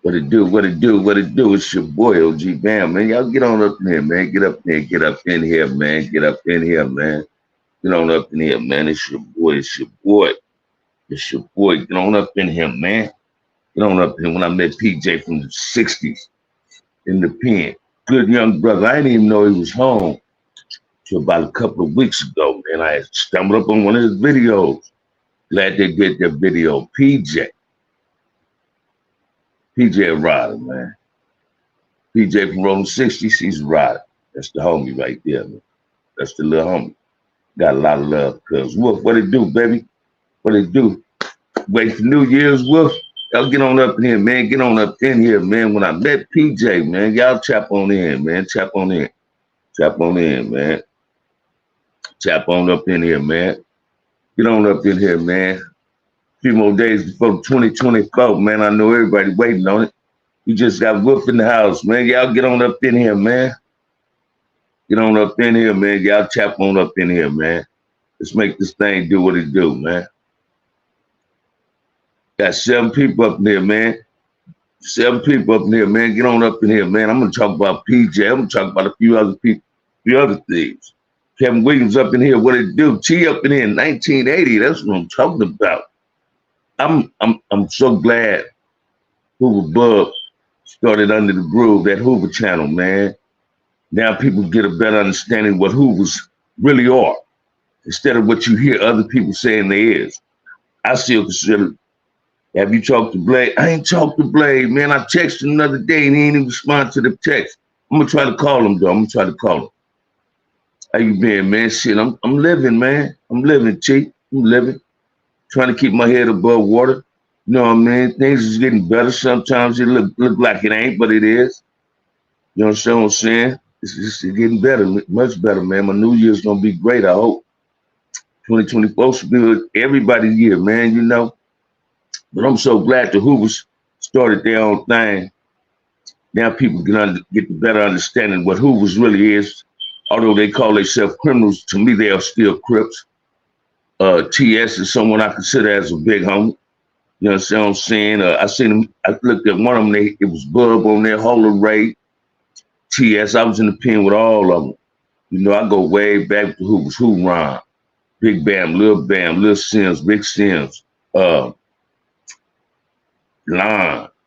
What it do? What it do? What it do? It's your boy OG Bam, man. Y'all get on up in here, man. Get up there. Get up in here, man. Get up in here, man. Get on up in here, man. It's your boy. It's your boy. It's your boy. Get on up in here, man. Get on up in here. When I met PJ from the 60's in the pen. Good young brother. I didn't even know he was home till about a couple of weeks ago, man. I stumbled up on one of his videos. Glad they did their video. PJ Rider, man. PJ from Rollin 60's, he's a rider. That's the homie right there, man. That's the little homie. Got a lot of love, cuz. Wolf, what it do, baby? What it do? Wait for New Year's, Wolf. Y'all get on up in here, man. Get on up in here, man. When I met PJ, man, y'all tap on in, man. Tap on in. Tap on in, man. Tap on up in here, man. Get on up in here, man. A few more days before 2024, man. I know everybody waiting on it. You just got Wolf in the house, man. Y'all get on up in here, man. Get on up in here, man. Y'all tap on up in here, man. Let's make this thing do what it do, man. Got 7 people up in here, man. 7 people up in here, man. Get on up in here, man. I'm gonna talk about PJ. I'm gonna talk about a few other people, a few other things. Kevin Williams up in here, what it do? T up in here in 1980. That's what I'm talking about. I'm so glad Hoover Bub started Under the Groove, that Hoover channel, man. Now people get a better understanding of what Hoovers really are, instead of what you hear other people saying they is. I still consider, have you talked to Blade? I ain't talked to Blade, man. I texted him the other day and he ain't even respond to the text. I'm gonna try to call him though. I'm gonna try to call him. How you been, man? Shit, I'm living, man. I'm living, Chief. I'm living. Trying to keep my head above water. You know what I mean? Things is getting better. Sometimes it look like it ain't, but it is. You know what I'm saying? It's getting better, much better, man. My New Year's gonna be great, I hope. 2024 should be everybody's year, man, you know. But I'm so glad the Hoovers started their own thing. Now people can get the better understanding what Hoovers really is. Although they call themselves criminals, to me they are still Crips. TS is someone I consider as a big homie. You know what I'm saying? I seen him, I looked at one of them, it was Bub on there, Holler Ray, TS. I was in the pen with all of them. You know, I go way back to Hoovers, Who Ron, Big Bam, Lil Sims, Big Sims, Lon, you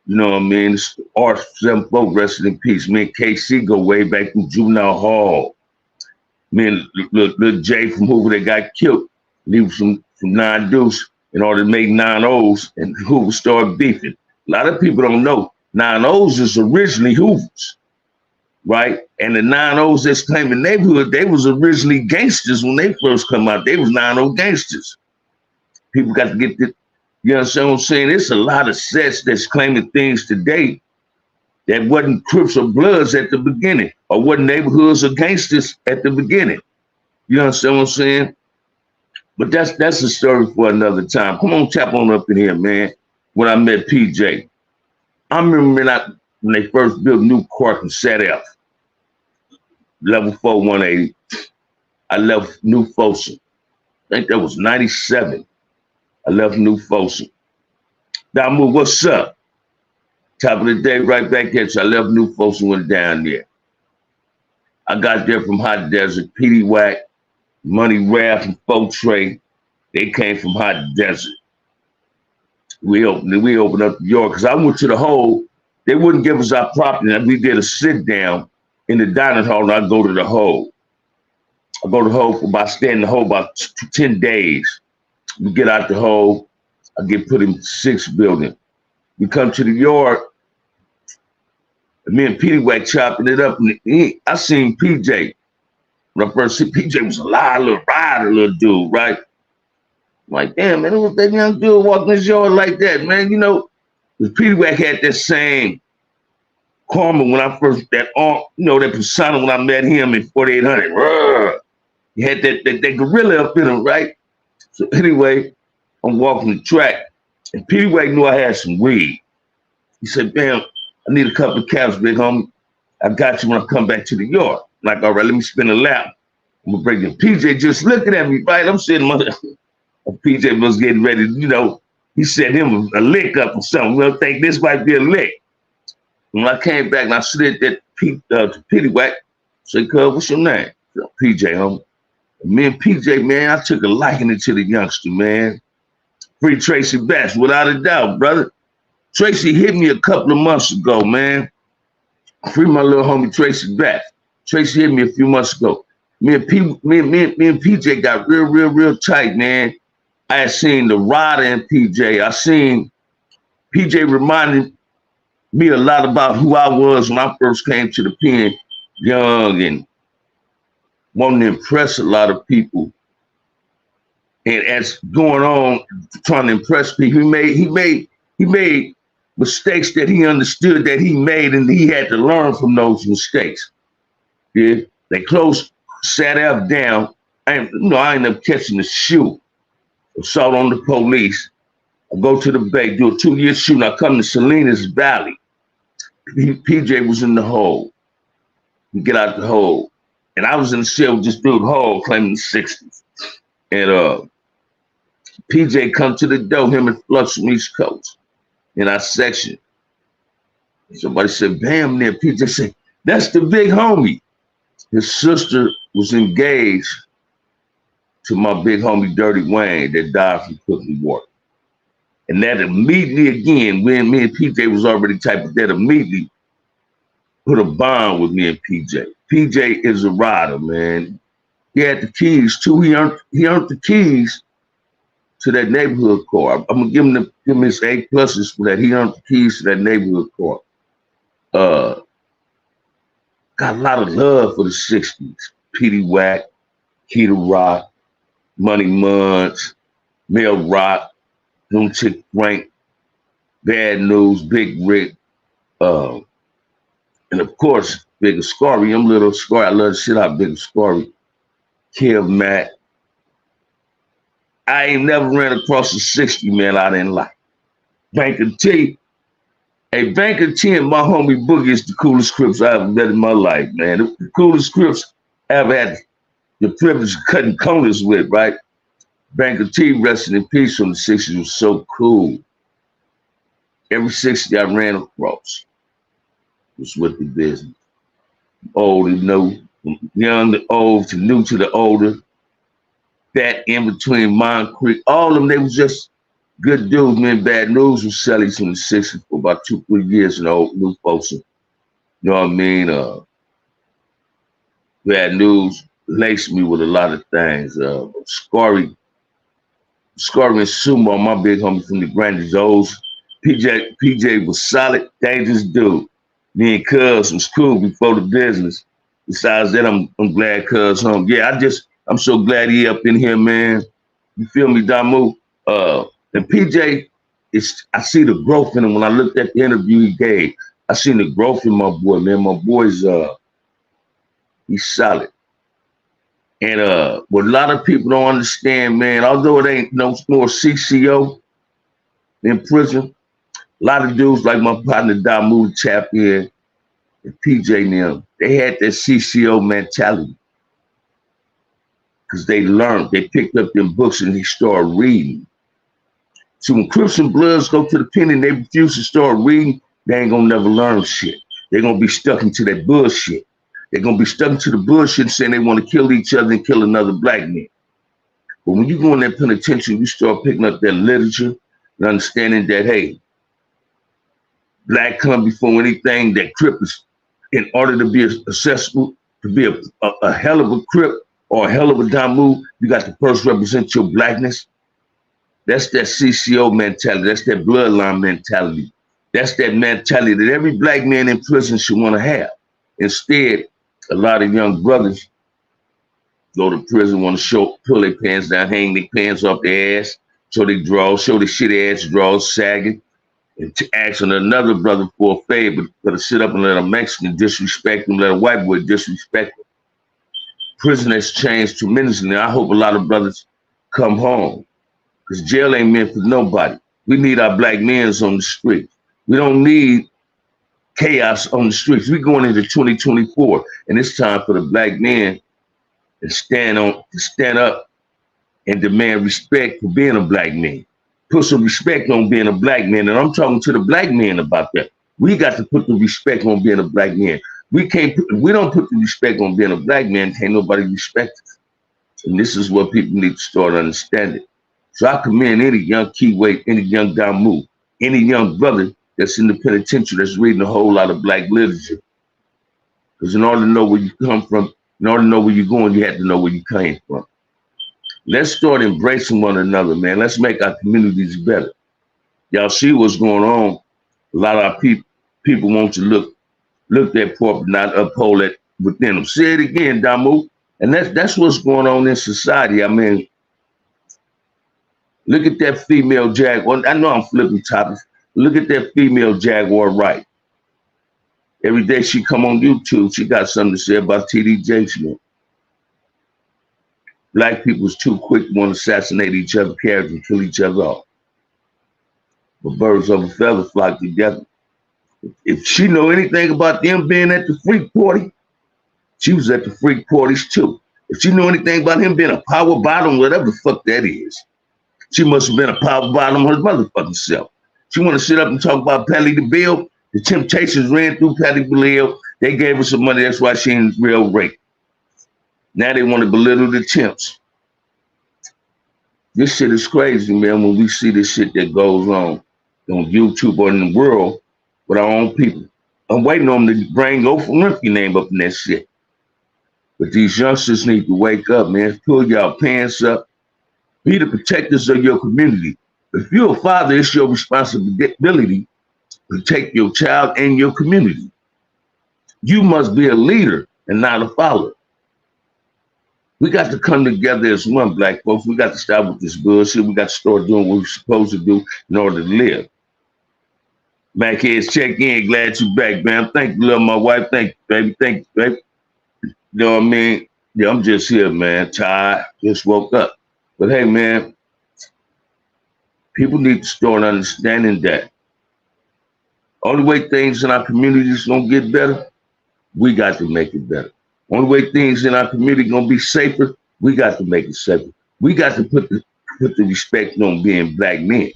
know what I mean? Art 7 folk, rest in peace. Me and KC go way back to Juvenile Hall. Me and Lil J from Hoover that got killed. He was from 9 Deuce in order to make 9 O's, and Hoover started beefing. A lot of people don't know 9 O's is originally Hoover's, right? And the 9 O's that's claiming neighborhood, they was originally gangsters when they first come out. They was 9-0 gangsters. People got to get this, you know what I'm saying? It's a lot of sets that's claiming things today that wasn't Crips or Bloods at the beginning, or wasn't neighborhoods or gangsters at the beginning. You know what I'm saying? But that's a story for another time. Come on, tap on up in here, man. When I met PJ, I remember when they first built New Cork and Set F, level 4, 180. I left New Folsom. I think that was 97. I left New Folsom. Damu, what's up? Top of the day, right back at you. I left New Folsom, went down there. I got there from Hot Desert, Petey Wack, Money Raft, and Folk Trey. They came from Hot Desert. We opened up New York, because I went to the Hole. They wouldn't give us our property. And we did a sit down in the dining hall, and I go to the Hole. I go to the Hole stay in the Hole about 10 days. We get out the Hole. I get put in 6th building. We come to the yard. Me and Petey Wack chopping it up. And I seen PJ. When I first see PJ was a little rider, little dude, right? I'm like, damn, man, who was that young dude walking this yard like that, man? You know, Petey Wack had that same karma when I first, that persona when I met him in 4800. He had that gorilla up in him, right? So anyway, I'm walking the track, and Petey Wack knew I had some weed. He said, damn, I need a couple of caps, big homie. I got you when I come back to the yard. I'm like, all right, let me spin a lap. I'm gonna break it. PJ just looking at me, right? I'm sitting, PJ was getting ready, you know, he set him a lick up or something. We'll think this might be a lick. When I came back and I slid that pity whack, say, cuz, what's your name? PJ, homie. Me and PJ, man, I took a liking to the youngster, man. Free Tracy Batts, without a doubt, brother. Tracy hit me a couple of months ago, man. Free my little homie Tracy Batts. Tracy hit me a few months ago. Me and PJ got real tight, man. I had seen the Rider in PJ. I seen PJ reminded me a lot about who I was when I first came to the pen, young and wanting to impress a lot of people. And as going on, trying to impress people, he made mistakes that he understood that he made, and he had to learn from those mistakes. Yeah, they closed Sat F down. I ended up catching the shoot. Assault on the police. I go to the Bay, do a 2-year shoot. I come to Salinas Valley. PJ was in the hole. We get out the hole. And I was in the cell with this dude Hall claiming the 60s. And PJ come to the door, him and Flux from East Coast in our section. Somebody said, bam, there. PJ said, that's the big homie. His sister was engaged to my big homie Dirty Wayne that died from cooking water. And that immediately, again, when me and PJ was already tight, but that immediately put a bond with me and PJ. PJ is a rider, man. He had the keys too. He earned the keys to that neighborhood car. I'm gonna give him his A pluses for that. He earned the keys to that neighborhood car. Got a lot of love for the 60s. Petey Wack, Keita Rock, Money Muns, Mel Rock, Lunatic Frank, Bad News, Big Rick, and of course, Big Ascari. I'm little Ascari. I love the shit out of Big Ascari. Kev Matt. I ain't never ran across a 60 man I didn't like. Banker T. Hey, Banker T and my homie Boogie is the coolest Crips I ever met in my life, man. The coolest Crips I ever had the privilege of cutting corners with, right? Banker T, resting in peace from the 60s, was so cool. Every 60 I ran across was with the business. Old and new, young to old, to new to the older. That in between Mine Creek, all of them, they was just good dudes. Man, Bad News was selling from the 60s for about 2-3 years, and old new folks. You know what I mean? Bad News laced me with a lot of things. Scory and Sumo, my big homie from the Grandies. PJ was solid, dangerous dude. Me and Cuz was cool before the business. Besides that, I'm glad Cuz home. Yeah, I'm so glad he up in here, man. You feel me, Damu? And PJ, I see the growth in him. When I looked at the interview he gave, I seen the growth in my boy, man. My boy's he's solid. And what a lot of people don't understand, man, although it ain't no more CCO in prison, a lot of dudes like my partner Damu Champion and PJ and them, they had that CCO mentality. Because they learned, they picked up them books and they started reading. So when Crips and Bloods go to the pen and they refuse to start reading, they ain't gonna never learn shit. They're gonna be stuck into that bullshit. They're gonna be stuck into the bullshit saying they want to kill each other and kill another black man. But when you go in that penitentiary, you start picking up that literature and understanding that, hey, black come before anything, that Crip is, in order to be accessible, to be a hell of a Crip or a hell of a Damu, you got to first represent your blackness. That's that CCO mentality. That's that bloodline mentality. That's that mentality that every black man in prison should want to have. Instead, a lot of young brothers go to prison, want to pull their pants down, hang their pants off their ass, show their drawers, show their shit ass drawers sagging, and asking another brother for a favor, but to sit up and let a Mexican disrespect him, let a white boy disrespect him. Prison has changed tremendously. I hope a lot of brothers come home, because jail ain't meant for nobody. We need our black men on the street. We don't need chaos on the streets. We're going into 2024, and it's time for the black men to stand up and demand respect for being a black man. Put some respect on being a black man, and I'm talking to the black men about that. We got to put the respect on being a black man. We can't. We don't put the respect on being a black man. Can't nobody respect us. And this is what people need to start understanding. So I commend any young Keyway, any young Damu, any young brother that's in the penitentiary that's reading a whole lot of black literature. Because in order to know where you come from, in order to know where you're going, you have to know where you came from. Let's start embracing one another, man. Let's make our communities better. Y'all see what's going on. A lot of our people want to look that poor, but not uphold it within them. Say it again, Damu. And that's what's going on in society. I mean, look at that female jaguar. I know I'm flipping topics. Look at that female jaguar right. Every day she come on YouTube, she got something to say about TD Jakes, man. Black people's too quick to want to assassinate each other's characters and kill each other off. But birds of a feather flock together. If she know anything about them being at the freak party, she was at the freak parties too. If she knew anything about him being a power bottom, whatever the fuck that is, she must have been a power bottom her motherfucking self. She want to sit up and talk about Patti LaBelle. The Temptations ran through Patti LaBelle. They gave her some money. That's why she ain't real rape. Now they want to belittle the Temps. This shit is crazy, man, when we see this shit that goes on YouTube or in the world with our own people. I'm waiting on them to bring Oprah Winfrey name up in that shit. But these youngsters need to wake up, man. Pull y'all pants up. Be the protectors of your community. If you're a father, it's your responsibility to protect your child and your community. You must be a leader and not a follower. We got to come together as one, black folks. We got to stop with this bullshit. We got to start doing what we're supposed to do in order to live. Backheads, check in. Glad you back, man. Thank you, love my wife. Thank you, baby. Thank you, baby. You know what I mean? Yeah, I'm just here, man. Tired. Just woke up. But hey, man, people need to start understanding that. Only way things in our communities gonna get better, we got to make it better. Only way things in our community gonna be safer, we got to make it safer. We got to put the respect on being black men.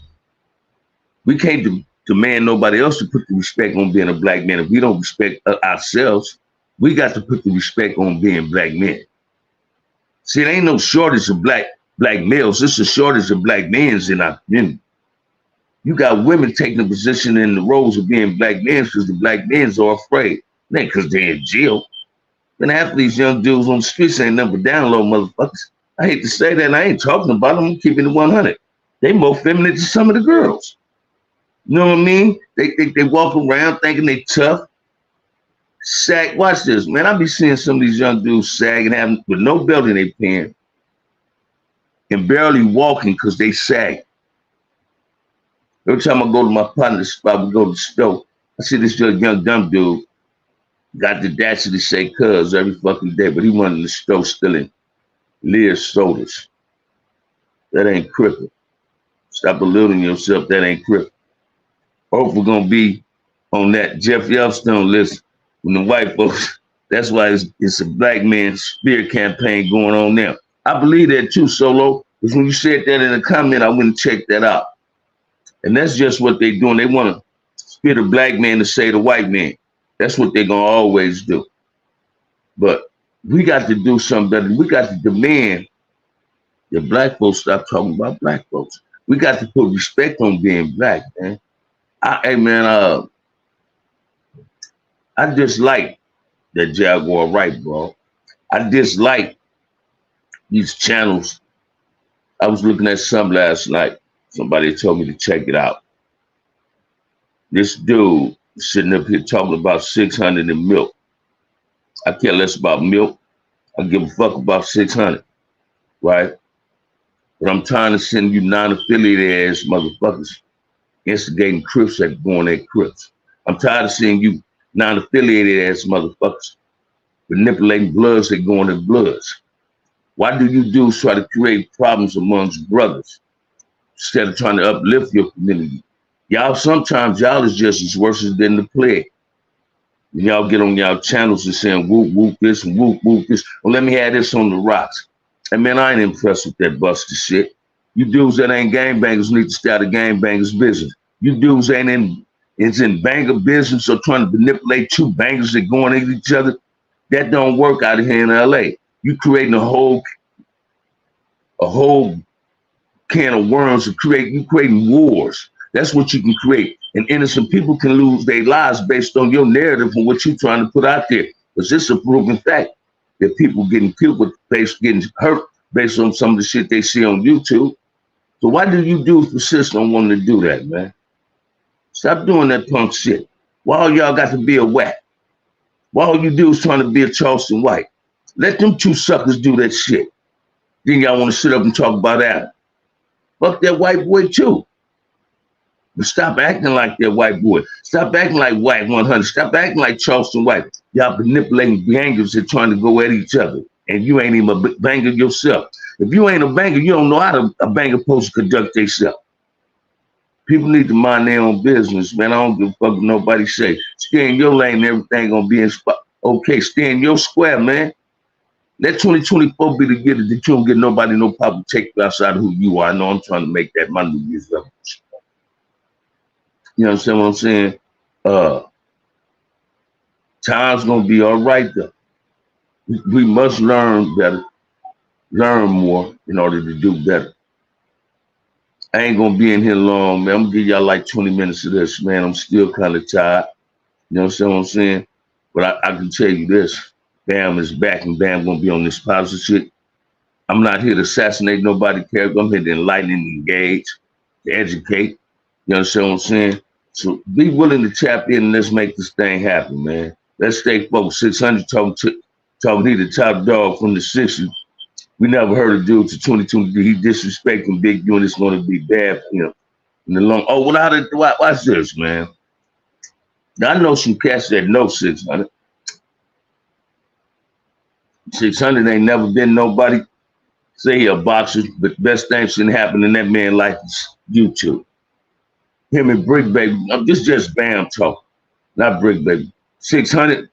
We can't demand nobody else to put the respect on being a black man. If we don't respect ourselves, we got to put the respect on being black men. See, there ain't no shortage of black males. It's a shortage of black men in our community. You got women taking a position in the roles of being black men because the black men are afraid. It ain't because they're in jail. And half of these young dudes on the streets ain't number down low motherfuckers. I hate to say that, and I ain't talking about them. I'm keeping it 100. They more feminine than some of the girls. You know what I mean? They walk around thinking they tough. Sag, watch this, man. I be seeing some of these young dudes sagging, having with no belt in their pants and barely walking because they sag. Every time I go to my partner's spot, we go to the store, I see this young dumb dude got the audacity to say cuz every fucking day, but he went in the store stealing Lear's sodas. That ain't crippled. Stop belittling yourself. That ain't crippled. Hope we're gonna be on that Jeff Yellowstone list when the white folks. That's why it's a black man spear campaign going on now. I believe that too, Solo. Because when you said that in a comment, I went and checked that out. And that's just what they're doing. They want to spear the black man to say the white man. That's what they're gonna always do. But we got to do something better. We got to demand that black folks stop talking about black folks. We got to put respect on being black, man. Hey, man, I dislike that Jaguar right, bro. I dislike these channels. I was looking at some last night. Somebody told me to check it out. This dude sitting up here talking about 600 in milk. I care less about milk. I give a fuck about 600, right? But I'm trying to send you non-affiliated ass motherfuckers instigating Crips that going at Crips. I'm tired of seeing you non-affiliated ass motherfuckers manipulating Bloods that going at Bloods. Why do you dudes try to create problems amongst brothers instead of trying to uplift your community? Y'all, sometimes y'all is just as worse than the plague. Y'all get on y'all channels and saying whoop, whoop this and whoop, whoop this. Well, let me have this on the rocks. And man, I ain't impressed with that busted shit. You dudes that ain't gangbangers need to start a gangbangers business. You dudes ain't in It's in banger business or trying to manipulate two bangers that going at each other. That don't work out here in LA. You creating a whole can of worms to you creating wars. That's what you can create. And innocent people can lose their lives based on your narrative and what you're trying to put out there. Because it's a proven fact that people getting killed getting hurt based on some of the shit they see on YouTube. So why do you dudes persist on wanting to do that, man? Stop doing that punk shit. Why all y'all got to be a whack? Why all you do is trying to be a Charleston White? Let them two suckers do that shit. Then y'all want to sit up and talk about that. Fuck that white boy too. But stop acting like that white boy. Stop acting like White 100. Stop acting like Charleston White. Y'all manipulating bangers that trying to go at each other. And you ain't even a banger yourself. If you ain't a banger, you don't know how a banger supposed to conduct themselves. People need to mind their own business, man. I don't give a fuck what nobody say. Stay in your lane and everything gonna be in spot. Okay, stay in your square, man. Let 2024 be the year that you don't get nobody no problem to take you outside of who you are. I know I'm trying to make that my New Year's level. You understand what I'm saying? Time's gonna be all right though. We must learn better, learn more in order to do better. I ain't gonna be in here long, man. I'm gonna give y'all like 20 minutes of this, man. I'm still kind of tired. You know what I'm saying? But I can tell you this. Bam is back and Bam gonna be on this positive shit. I'm not here to assassinate nobody's character. I'm here to enlighten and engage, to educate. You understand what I'm saying? So be willing to tap in and let's make this thing happen, man. Let's stay focused. 600 talking he the top dog from the 60s. We never heard a dude to 2023. He disrespecting Big U and it's going to be bad for him in the long. Oh, well, watch this, man. Now, I know some cats that know 600. 600 ain't never been nobody. Say he a boxer, but the best thing shouldn't happen in that man's life is YouTube. Him and Brick Baby, this just Bam talk, not Brick Baby. 600,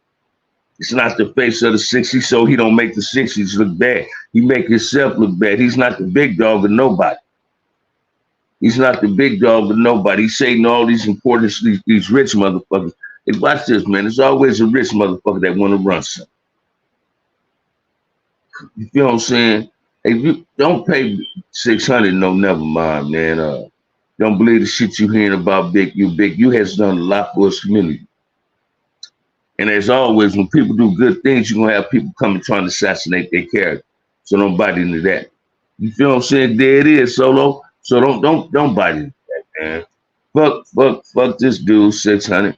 it's not the face of the 60s, so he don't make the 60s look bad. He make himself look bad. He's not the big dog of nobody. He's not the big dog of nobody. He's saying all these important, these rich motherfuckers. Hey, watch this, man. There's always a rich motherfucker that want to run something. You feel what I'm saying? Hey, you don't pay 600, no, never mind, man. Don't believe the shit you hearing about Big U. Big U has done a lot for his community. And as always, when people do good things, you're gonna have people coming trying to assassinate their character. So don't bite into that. You feel what I'm saying? There it is, Solo. So don't bite into that, man. Fuck this dude, 600.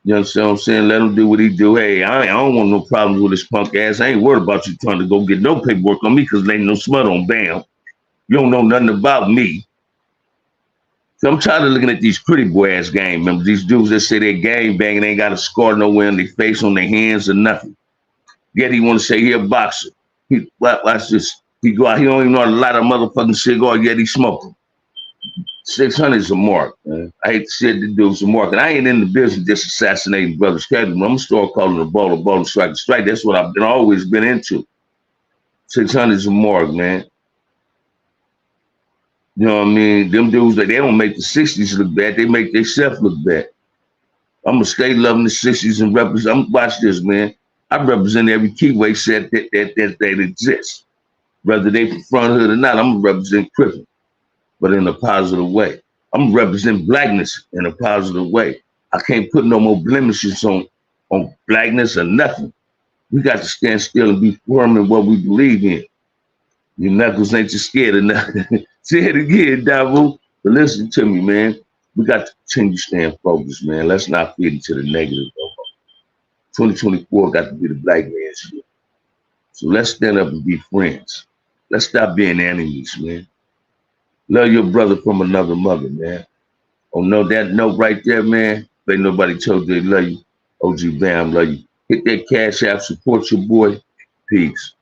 You understand what I'm saying? Let him do what he do. Hey, I don't want no problems with his punk ass. I ain't worried about you trying to go get no paperwork on me because there ain't no smut on Bam. You don't know nothing about me. So I'm tired of looking at these pretty boy ass gang members. These dudes that say they're gang banging, ain't got a scar nowhere on their face, on their hands, or nothing. Yet he want to say he a boxer. Watch this. He go out, he don't even know how to light a motherfucking cigar, yet he smoking. 600 is a mark, man. I hate to say the dude's a mark. And I ain't in the business just assassinating brothers. I'm gonna start calling a ball and strike a strike. That's what I've always been into. 600 is a mark, man. You know what I mean? Them dudes, they don't make the 60s look bad. They make themselves look bad. I'm going to stay loving the 60s and represent. Watch this, man. I represent every keyway set that exists. Whether they from front hood or not, I'm going to represent Crippin, but in a positive way. I'm going to represent blackness in a positive way. I can't put no more blemishes on blackness or nothing. We got to stand still and be firm in what we believe in. Your knuckles ain't you scared of nothing. Say it again, Davo. But listen to me, man. We got to continue staying focused, man. Let's not feed into the negative. 2024 got to be the black man's year. So let's stand up and be friends. Let's stop being enemies, man. Love your brother from another mother, man. Oh, no, that note right there, man. Ain't nobody told you they love you. OG Bam love you. Hit that cash app, support your boy. Peace.